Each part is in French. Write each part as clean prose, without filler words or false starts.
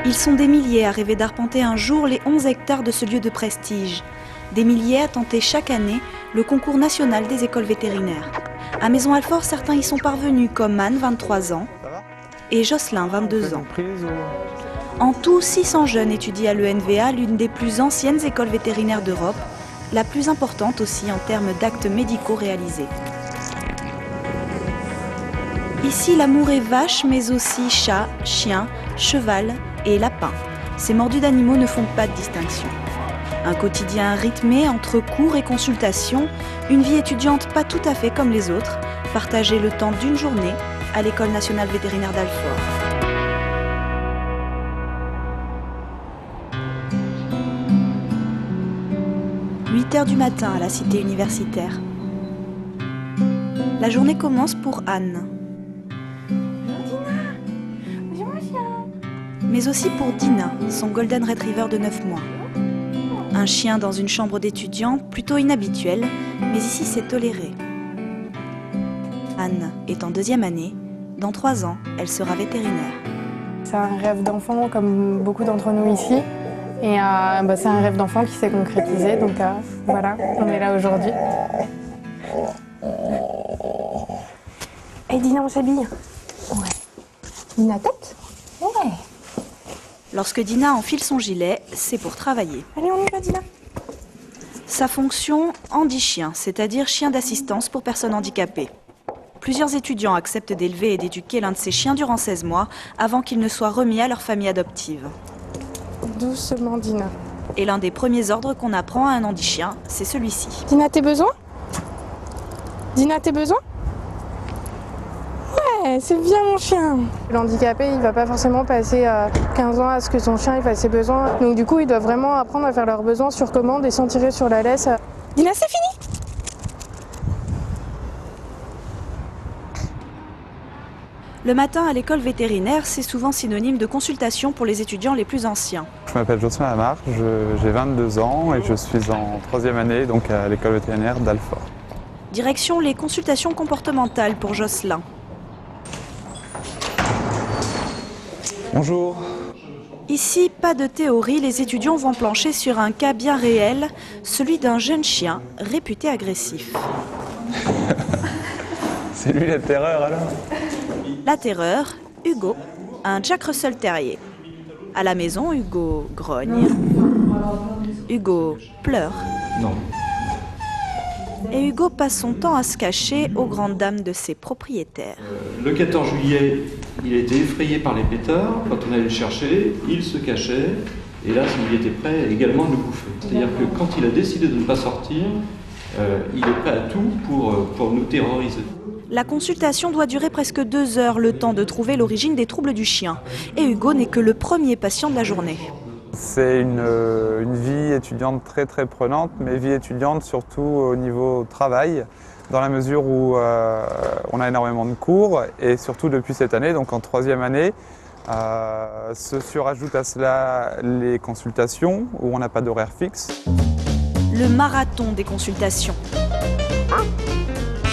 Ils sont des milliers à rêver d'arpenter un jour les 11 hectares de ce lieu de prestige. Des milliers à tenter chaque année le concours national des écoles vétérinaires. À Maisons-Alfort, certains y sont parvenus, comme Anne, 23 ans, et Jocelyn, 22 ans. En tout, 600 jeunes étudient à l'ENVA, l'une des plus anciennes écoles vétérinaires d'Europe, la plus importante aussi en termes d'actes médicaux réalisés. Ici, l'amour est vache, mais aussi chat, chien, cheval et lapin. Ces mordus d'animaux ne font pas de distinction. Un quotidien rythmé entre cours et consultations, une vie étudiante pas tout à fait comme les autres, partager le temps d'une journée à l'École nationale vétérinaire d'Alfort. « 8h du matin à la cité universitaire. La journée commence pour Anne. Mais aussi pour Dina, son Golden Retriever de 9 mois. Un chien dans une chambre d'étudiant, plutôt inhabituel, mais ici c'est toléré. Anne est en 2e année. Dans 3 ans, elle sera vétérinaire. C'est un rêve d'enfant comme beaucoup d'entre nous ici. Et c'est un rêve d'enfant qui s'est concrétisé, donc voilà, on est là aujourd'hui. Et Dina, on s'habille? Ouais. Dina, tête? Ouais. Lorsque Dina enfile son gilet, c'est pour travailler. Allez, on y va, Dina. Sa fonction, handi-chien, c'est-à-dire chien d'assistance pour personnes handicapées. Plusieurs étudiants acceptent d'élever et d'éduquer l'un de ces chiens durant 16 mois avant qu'il ne soit remis à leur famille adoptive. Doucement, Dina. Et l'un des premiers ordres qu'on apprend à un handi-chien, c'est celui-ci. Dina, t'es besoin? Dina, t'es besoin? Ouais, c'est bien mon chien. L'handicapé, il va pas forcément passer 15 ans à ce que son chien ait ses besoins. Donc du coup, ils doivent vraiment apprendre à faire leurs besoins sur commande et sans tirer sur la laisse. Dina, c'est fini? Le matin à l'école vétérinaire, c'est souvent synonyme de consultation pour les étudiants les plus anciens. Je m'appelle Jocelyn Lamarre, j'ai 22 ans et je suis en 3e année donc à l'école vétérinaire d'Alfort. Direction les consultations comportementales pour Jocelyn. Bonjour. Ici, pas de théorie, les étudiants vont plancher sur un cas bien réel, celui d'un jeune chien réputé agressif. C'est lui la terreur alors? La terreur, Hugo, un Jack Russell Terrier. À la maison, Hugo grogne. Hugo pleure. Non. Et Hugo passe son temps à se cacher aux grandes dames de ses propriétaires. Le 14 juillet, il a été effrayé par les pétards. Quand on allait le chercher, il se cachait. Et là, il était prêt également à nous bouffer. C'est-à-dire que quand il a décidé de ne pas sortir, il est prêt à tout pour nous terroriser. La consultation doit durer presque 2 heures, le temps de trouver l'origine des troubles du chien. Et Hugo n'est que le premier patient de la journée. C'est une vie étudiante très très prenante, mais vie étudiante surtout au niveau travail, dans la mesure où on a énormément de cours, et surtout depuis cette année, donc en 3e année, se surajoutent à cela les consultations, où on n'a pas d'horaire fixe. Le marathon des consultations.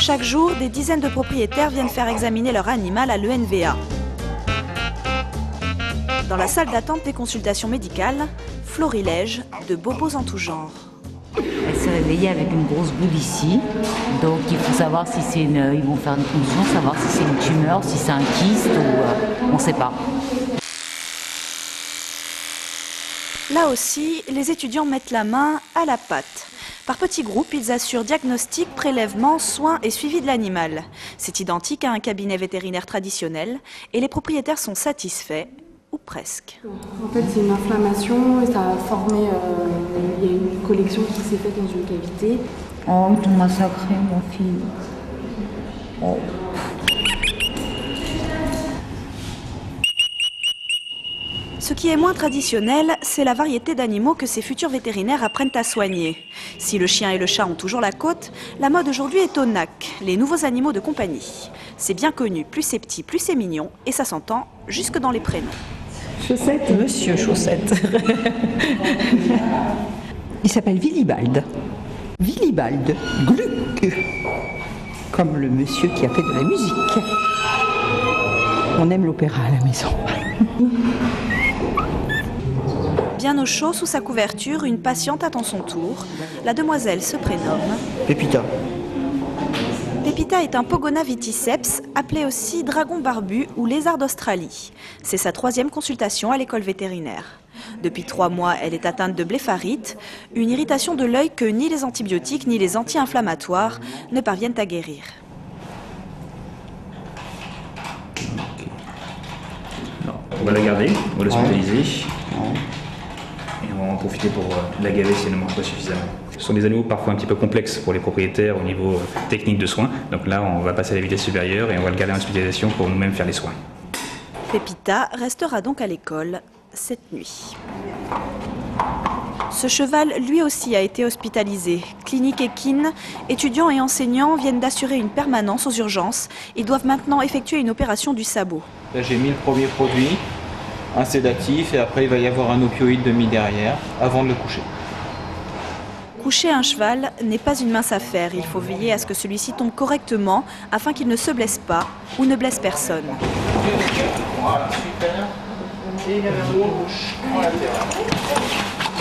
Chaque jour, des dizaines de propriétaires viennent faire examiner leur animal à l'ENVA. Dans la salle d'attente des consultations médicales, florilège de bobos en tout genre. Elle s'est réveillée avec une grosse boule ici, donc il faut savoir si c'est une... Ils vont faire une condition, savoir si c'est une tumeur, si c'est un kyste ou... on ne sait pas. Là aussi, les étudiants mettent la main à la pâte. Par petits groupes, ils assurent diagnostic, prélèvement, soins et suivi de l'animal. C'est identique à un cabinet vétérinaire traditionnel et les propriétaires sont satisfaits, ou presque. En fait, c'est une inflammation et ça a formé... il y a une collection qui s'est faite dans une cavité. Oh, ils t'ont massacré, mon fils. Oh. Ce qui est moins traditionnel, c'est la variété d'animaux que ces futurs vétérinaires apprennent à soigner. Si le chien et le chat ont toujours la cote, la mode aujourd'hui est au NAC, les nouveaux animaux de compagnie. C'est bien connu, plus c'est petit, plus c'est mignon, et ça s'entend jusque dans les prénoms. Chaussette. Monsieur Chaussette. Il s'appelle Willibald. Willibald Gluck. Comme le monsieur qui a fait de la musique. On aime l'opéra à la maison. Bien au chaud sous sa couverture, une patiente attend son tour. La demoiselle se prénomme Pépita. Pépita est un Pogona viticeps, appelé aussi dragon barbu ou lézard d'Australie. C'est sa 3e consultation à l'école vétérinaire. Depuis 3 mois, elle est atteinte de blépharite, une irritation de l'œil que ni les antibiotiques ni les anti-inflammatoires ne parviennent à guérir. On va la garder, on va l'hospitaliser et on va en profiter pour la gaver si elle ne mange pas suffisamment. Ce sont des animaux parfois un petit peu complexes pour les propriétaires au niveau technique de soins. Donc là, on va passer à la vitesse supérieure et on va le garder en hospitalisation pour nous-mêmes faire les soins. Pépita restera donc à l'école cette nuit. Ce cheval, lui aussi, a été hospitalisé. Clinique équine, étudiants et enseignants viennent d'assurer une permanence aux urgences. Ils doivent maintenant effectuer une opération du sabot. Là, j'ai mis le premier produit, un sédatif, et après il va y avoir un opioïde de mis derrière, avant de le coucher. Coucher un cheval n'est pas une mince affaire. Il faut veiller à ce que celui-ci tombe correctement afin qu'il ne se blesse pas ou ne blesse personne.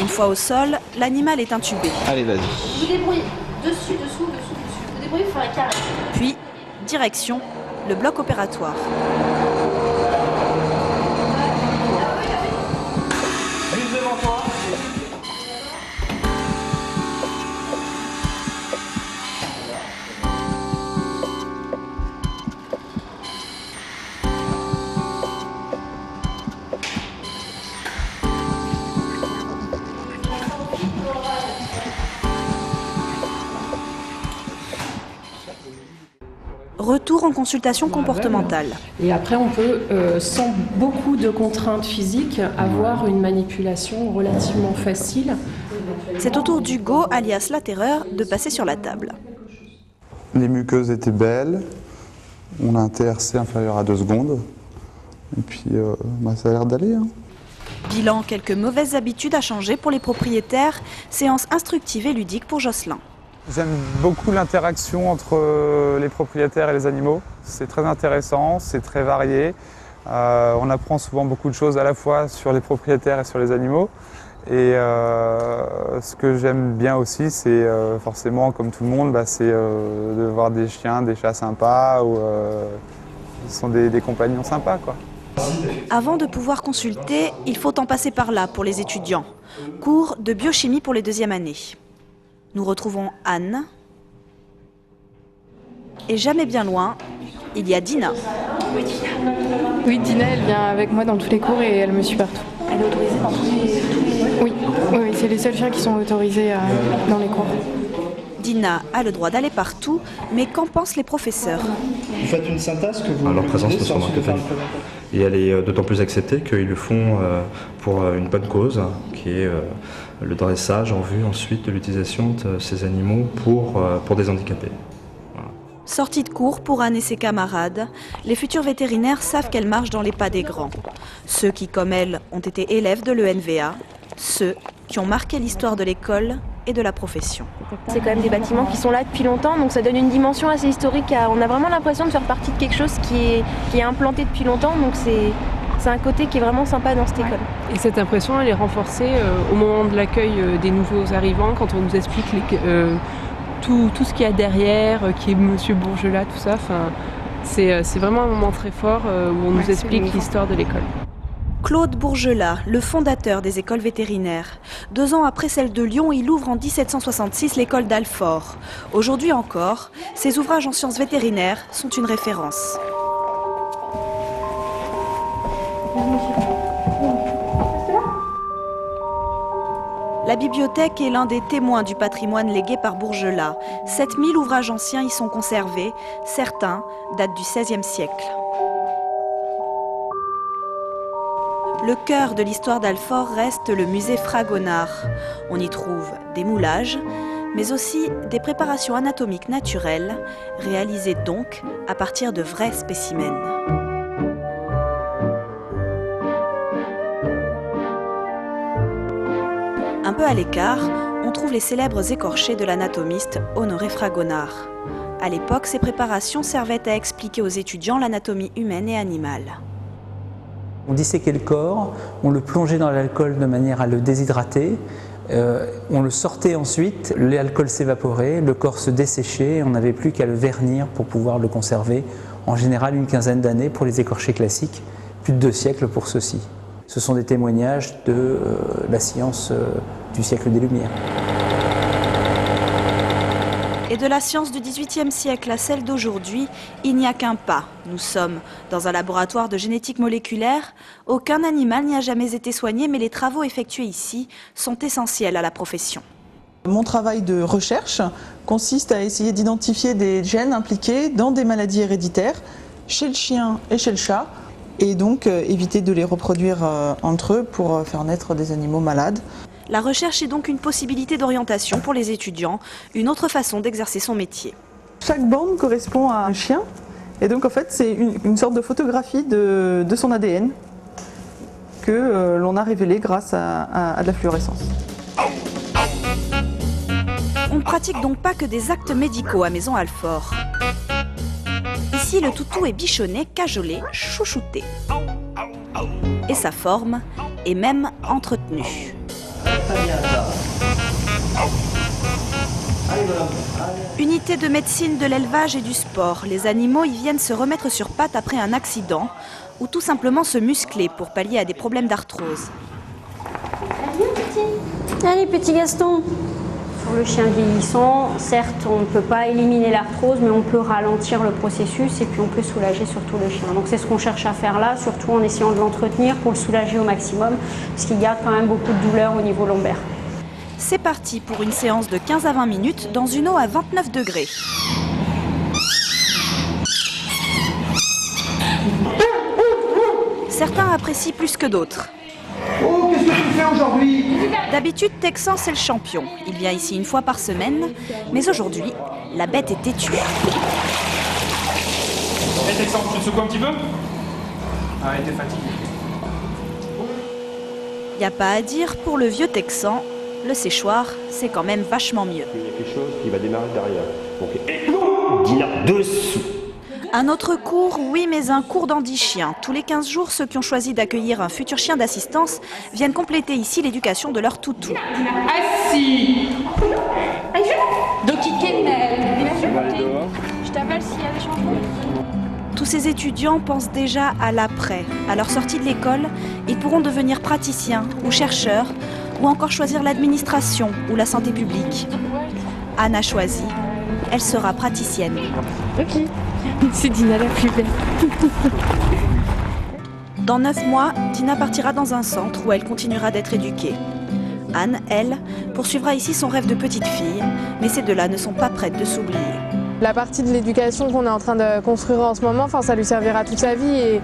Une fois au sol, l'animal est intubé. Allez, vas-y. Vous débrouillez dessus, dessous. Vous débrouillez pour faire la carré. Puis, direction le bloc opératoire. Retour en consultation comportementale. Et après, on peut, sans beaucoup de contraintes physiques, avoir une manipulation relativement facile. C'est au tour d'Hugo, alias la terreur, de passer sur la table. Les muqueuses étaient belles. On a un TRC inférieur à 2 secondes. Et puis, ça a l'air d'aller. Hein. Bilan, quelques mauvaises habitudes à changer pour les propriétaires. Séance instructive et ludique pour Jocelyn. J'aime beaucoup l'interaction entre les propriétaires et les animaux. C'est très intéressant, c'est très varié. On apprend souvent beaucoup de choses à la fois sur les propriétaires et sur les animaux. Et ce que j'aime bien aussi, c'est forcément, comme tout le monde, c'est de voir des chiens, des chats sympas, ou ce sont des compagnons sympas, quoi. Avant de pouvoir consulter, il faut en passer par là pour les étudiants. Cours de biochimie pour les 2e années. Nous retrouvons Anne. Et jamais bien loin, il y a Dina. Oui, Dina, elle vient avec moi dans tous les cours et elle me suit partout. Elle est autorisée dans tous les... Oui, c'est les seuls chiens qui sont autorisés dans les cours. Dina a le droit d'aller partout, mais qu'en pensent les professeurs? Vous faites une synthèse que vous... Leur présence ne se remarque pas. Et elle est d'autant plus acceptée qu'ils le font pour une bonne cause, qui est le dressage en vue ensuite de l'utilisation de ces animaux pour des handicapés. Voilà. Sortie de cours pour Anne et ses camarades, les futurs vétérinaires savent qu'elle marche dans les pas des grands. Ceux qui, comme elle, ont été élèves de l'ENVA, ceux qui ont marqué l'histoire de l'école et de la profession. C'est quand même des bâtiments qui sont là depuis longtemps, donc ça donne une dimension assez historique. On a vraiment l'impression de faire partie de quelque chose qui est implanté depuis longtemps, donc c'est un côté qui est vraiment sympa dans cette école. Et cette impression, elle est renforcée au moment de l'accueil des nouveaux arrivants, quand on nous explique tout ce qu'il y a derrière, qui est Monsieur Bourgelat, tout ça. C'est vraiment un moment très fort où on nous explique l'histoire de l'école. Claude Bourgelat, le fondateur des écoles vétérinaires. 2 ans après celle de Lyon, il ouvre en 1766 l'école d'Alfort. Aujourd'hui encore, ses ouvrages en sciences vétérinaires sont une référence. La bibliothèque est l'un des témoins du patrimoine légué par Bourgelat. 7000 ouvrages anciens y sont conservés. Certains datent du XVIe siècle. Le cœur de l'histoire d'Alfort reste le musée Fragonard. On y trouve des moulages, mais aussi des préparations anatomiques naturelles, réalisées donc à partir de vrais spécimens. Un peu à l'écart, on trouve les célèbres écorchés de l'anatomiste Honoré Fragonard. À l'époque, ces préparations servaient à expliquer aux étudiants l'anatomie humaine et animale. On disséquait le corps, on le plongeait dans l'alcool de manière à le déshydrater, on le sortait ensuite, l'alcool s'évaporait, le corps se desséchait et on n'avait plus qu'à le vernir pour pouvoir le conserver, en général une quinzaine d'années pour les écorchés classiques, plus de 2 siècles pour ceux-ci. Ce sont des témoignages de la science du siècle des Lumières. Et de la science du XVIIIe siècle à celle d'aujourd'hui, il n'y a qu'un pas. Nous sommes dans un laboratoire de génétique moléculaire. Aucun animal n'y a jamais été soigné, mais les travaux effectués ici sont essentiels à la profession. Mon travail de recherche consiste à essayer d'identifier des gènes impliqués dans des maladies héréditaires chez le chien et chez le chat, et donc éviter de les reproduire entre eux pour faire naître des animaux malades. La recherche est donc une possibilité d'orientation pour les étudiants, une autre façon d'exercer son métier. Chaque bande correspond à un chien, et donc en fait c'est une sorte de photographie de son ADN que l'on a révélé grâce à de la fluorescence. On ne pratique donc pas que des actes médicaux à Maison Alfort. Ici, le toutou est bichonné, cajolé, chouchouté. Et sa forme est même entretenue. Unité de médecine de l'élevage et du sport, les animaux y viennent se remettre sur pattes après un accident ou tout simplement se muscler pour pallier à des problèmes d'arthrose. Allez petit Gaston. Pour le chien vieillissant, certes on ne peut pas éliminer l'arthrose, mais on peut ralentir le processus et puis on peut soulager surtout le chien. Donc c'est ce qu'on cherche à faire là, surtout en essayant de l'entretenir pour le soulager au maximum, parce qu'il garde quand même beaucoup de douleur au niveau lombaire. C'est parti pour une séance de 15 à 20 minutes dans une eau à 29 degrés. Certains apprécient plus que d'autres. Oh, qu'est-ce que tu fais aujourd'hui? D'habitude, Texan, c'est le champion. Il vient ici une fois par semaine, mais aujourd'hui, la bête est têtue. Hé Texan, tu te secoues un petit peu? Ah, t'es fatigué. Y a pas à dire, pour le vieux Texan, le séchoir, c'est quand même vachement mieux. Il y a quelque chose qui va démarrer derrière. Donc, Dina, dessous. Un autre cours, oui, mais un cours d'handi-chien. Tous les 15 jours, ceux qui ont choisi d'accueillir un futur chien d'assistance viennent compléter ici l'éducation de leur toutou. Assis. Doki Kennel. Je t'appelle s'il y a des changements. Tous ces étudiants pensent déjà à l'après. À leur sortie de l'école, ils pourront devenir praticiens ou chercheurs, ou encore choisir l'administration ou la santé publique. Anne a choisi. Elle sera praticienne. Ok. C'est Dina la plus belle. Dans 9 mois, Dina partira dans un centre où elle continuera d'être éduquée. Anne, elle, poursuivra ici son rêve de petite fille, mais ces deux-là ne sont pas prêtes de s'oublier. La partie de l'éducation qu'on est en train de construire en ce moment, ça lui servira toute sa vie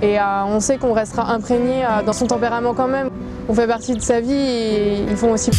et on sait qu'on restera imprégné dans son tempérament quand même. On fait partie de sa vie et ils font aussi